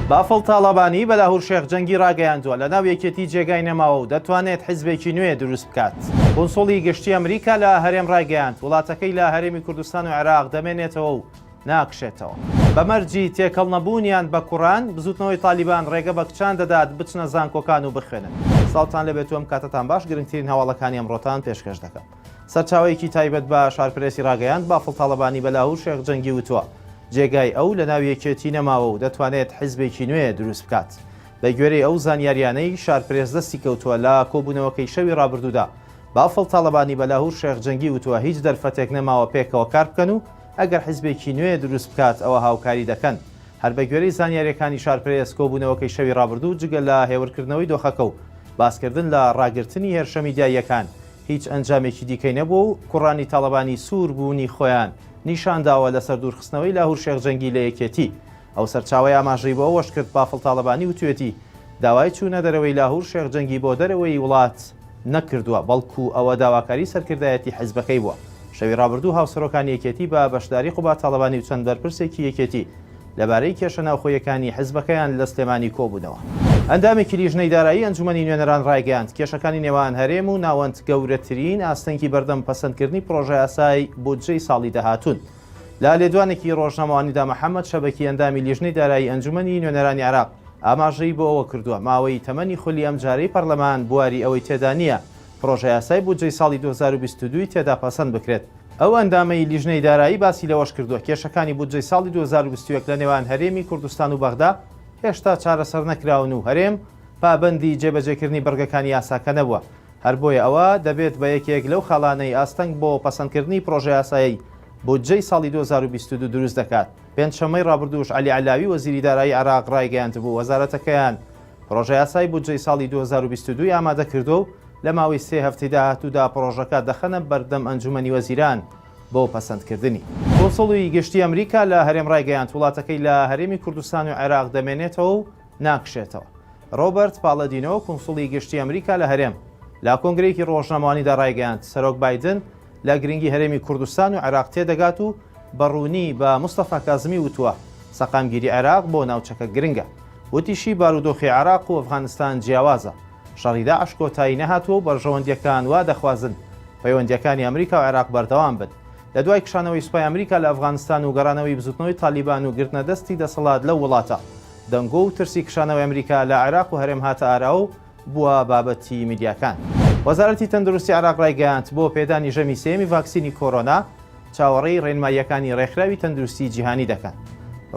بافڵ تاڵەبانی بەلاهور شێخ جەنگی ڕاگەیاندووە لە ناو یەکێتی جێگای نەماوە و دەتوانێت حیزبێکی نوێ دروست بکات. کۆنسۆڵی گشتی ئەمریکا لە هەرێم ڕاگەیاند وڵاتەکەی لە هەرێمی کوردستان و عێراق دەمێنێتەوە و ناکشێتەوە. بەمەرجی تێکەڵ نەبوونیان بە کوڕان بزوتنەوەی تالیبان ڕێگە بە کچان دەدات بچنە زانکۆکان و بخوێنن. ساڵتان لەبێت وەم کاتتان باش، گرنگترین هەواڵەکانی ئەمڕۆتان پێشکەش دەکەم. سەرچاوەیەکی تایبەت بە شارپرێسی ڕاگەیاند بافڵ تاڵەبانی بەلاهور شێخ جەنگی وتووە جێگای ئەو لە ناو یەکێتی نەماوە و دەتوانێت حیزبێکی نوێ دروست بکات. بە گوێرەی ئەو زانیاریانەی شارپرێز دەستی کەوتووە لە کۆبوونەوەکەی شەوی ڕابردوودا بافڵ تاڵەبانی بەلاهور شێخ جەنگی وتووە هیچ دەرفەتێک نەماوە پێکەوە کار بکەن و ئەگەر حیزبێکی نوێ دروست بکات ئەوە هاوکاری دەکەن. هەر بە گوێرەی زانیاریەکانی شارپرێز کۆبوونەوەکەی شەوی ڕابردوو جگە لە هێورکردنەوەی دۆخەکە و باسکردن لە ڕاگررتنی هێرشە میدیاییەکان هیچ ئەنجامێکی دیکەی نەبوو و کوڕانی تاڵەبانی سوور بوونی خۆیان نیشانداوە لەسەر دوورخستنەوەی لاهور شێخ جەنگی لە یەکێتی. ئەو سەرچاوی ئاماژەی بۆ ئەوەش کرد بافڵ تاڵەبانی وتوێتی داوای چوونە دەرەوەی لاهور شێخ جەنگی بۆ دەرەوەی وڵات نەکردووە، بەڵکو ئەوە داواکاری سەرکردایەتی حیزبەکەی بووە. شەوی ڕابردوو هاوسەرۆکانی یەکێتی بە بەشداری قوبات تاڵەبانی و چەند بەرپرسێکی یەکێتی لەبارەی کێشە ناوخۆیەکانی حیزبەکەیان لە سلێمانی کۆبوونەوە. ئەندامێکی لیژنەی دارایی ئەنجومەنی نوێنەران ڕایگەیاند کێشەکانی نێوان هەرێم و ناوەند گەورەترین ئاستەنگی بەردەم پەسەندکردنی پرۆژە یاسای بودجەی ساڵی داهاتوون. لە لێدوانێکی ڕۆژنامەوانیدا محەممەد شەبەکی ئەندامی لیژنەی دارایی ئەنجومەنی نوێنەرانی عێراق ئاماژەی بۆ ئەوە کردووە ماوەی تەمەنی خولی ئەم جارەی پەرلەمان بواری ئەوەی تێدا نییە پرۆژە یاسای بودجەی ساڵی 2022 تێدا پەسەند بکرێت. ئەو ئەندامەی لیژنەی دارایی باسی لەوەش کردووە کێشەکانی بودجەی ساڵی 2021 لە نێوان هەرێمی کوردستان و بەغدا هێشتا چارەسەر نەکراون و هەرێم پابەندی جێبەجێکردنی بەرگەکانی یاساکە نەبووە. هەر بۆیە ئەوە دەبێت بە یەکێک لەو خاڵانەی ئاستەنگ بۆ پەسەندکردنی پرۆژە یاسایی بودجەی ساڵی 2022 دروست دەکات. پێنجشەمەی ڕابردووش عەلی عەلاوی وەزیری دارایی عێراق ڕایگەیاند بوو وەزارەتەکەیان پرۆژە یاسای بودجەی ساڵی 2022 ئامادە کردو و لە ماوەی 3 هەفتەی داهاتوودا پرۆژەکە دەخەنە بەردەم ئەنجومەنی وەزیران بۆ پەسەندکردنی. کۆنسڵی گشتی ئەمریکا لە هەرێم ڕایگەیاند وڵاتەکەی لە هەرێمی کوردستان و عێراق دەمێنێتەوە و ناکشێتەوە. ڕۆبەرت پاڵەدینۆ کۆنسڵی گشتی ئەمریکا لە هەرێم لە کۆنگرەیەکی ڕۆژنامەوانیدا ڕایگەیاند سەرۆک بایدن لە گرنگی هەرێمی کوردستان و عێراق تێدەگات و بەڕوونی بە مستەفا کازمی وتووە سەقامگیری عێراق بۆ ناوچەکە گرنگە. وتیشی بارودۆخی عێراق و ئەفغانستان جیاوازە. شەڕیدا عشکۆتایی نەهاتووە و بەرژەوەندیەکان وا دەخوازن پەیوەندیەکانی ئەمریکا و عێراق بەردەوام بن. لە دوای کشانەوەی سوپای ئەمریکا لە ئەفغانستان و گەڕانەوەی بزوتنەوەی تالیبان و گرتنە دەستی دەسەڵات لەو وڵاتە دەنگۆ و ترسی کشانەوەی ئەمریکا لە عێراق و هەرێم هاتە ئاراوە بووە بابەتی میدیاکان. وەزارەتی تەندروستی عێراق ڕایگەیاند بۆ پێدانی ژەمی سێمی ڤاکسینی کۆرۆنا چاوەڕێی ڕێنماییەکانی ڕێکخراوی تەندروستی جیهانی دەکەن.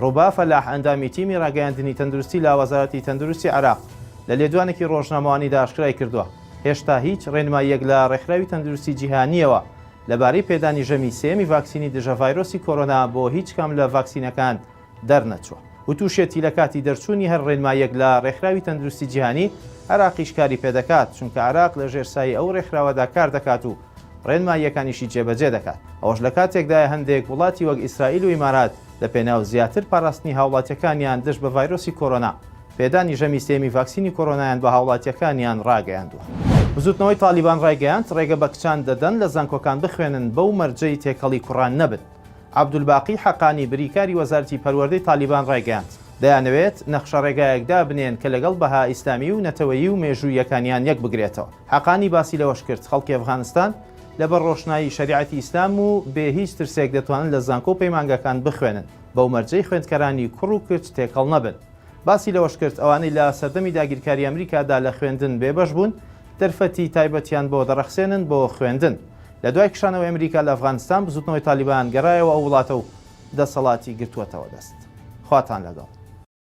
ڕووبا فەلاح ئەندامی تیمی ڕاگەیاندنی تەندروستی لە وەزارەتی تەندروستی عێراق لە لێدوانێکی ڕۆژنامەوانیدا ئاشکرای کردووە هێشتا هیچ ڕێنماییەک لە ڕێکخراوی تەندروستی جیهانیەوە لەبارەی پێدانی ژەمی سێمی ڤاکسینی دژە ڤایرۆسی کۆرۆنا بۆ هیچ کەم لە ڤاکسینەکان دەرنەچووە. وتوشێتی لە کاتی دەرچوونی هەر ڕێنماییەک لە ڕێکخراوی تەندروستی جیهانی عێراقیش کاری پێدەکات چونکە عێراق لە ژێرسایی ئەو ڕێکخراوەدا کار دەکات و ڕێنماییەکانیشی جێبەجێ دەکات. ئەوەش لە کاتێکدایە هەندێک وڵاتی وەک ئیسرائیل و ئیمارات لە پێناو زیاتر پاراستنی هاوڵاتیەکانیان دژ بە ڤایرۆسی کۆرۆنا پێدانی ژەمی سێمی ڤاکسینی کۆرۆنایان بە هاوڵاتیەکانیان ڕاگەیاندووە. بزوتنەوەی تالیبان ڕایگەیاند ڕێگە بە کچان دەدەن لە زانکۆکان بخوێنن بەو مەرجەی تێکەڵی کوڕان نەبن. عەبدولباقی حەقانی بریکاری وەزارەتی پەروەردەی تالیبان ڕایگەیاند دەیانەوێت نەخشە ڕێگایەکدا بنێن کە لەگەڵ بەها ئیسلامی و نەتەوەیی و مێژوویەکانیان یەک بگرێتەوە. حەقانی باسی لەوەش کرد خەڵکی ئەفغانستان لەبەر ڕۆشنایی شەریعەتی ئیسلام و بێ هیچ ترسێک دەتوانن لە زانکۆ پەیمانگەکان بخوێنن بەو مەرجەی خوێندکەرانی کوڕ و کرد تێکەڵ نەبن. باسی لەوەش کرد ئەوانەی لە سەردەمی داگیرکاری ئەمریکادا لە خوێندن بێبەش بوون دەرفەتی تایبەتیان بۆ دەڕەخسێنن بۆ خوێندن. لە دوای کشانەوەی ئەمریکا لە ئەفغانستان بزوتنەوەی تالیبان گەڕایەوە ئەو وڵاتە و دەسەڵاتی گرتووەتەوە دەست. خواتان لەگەڵ.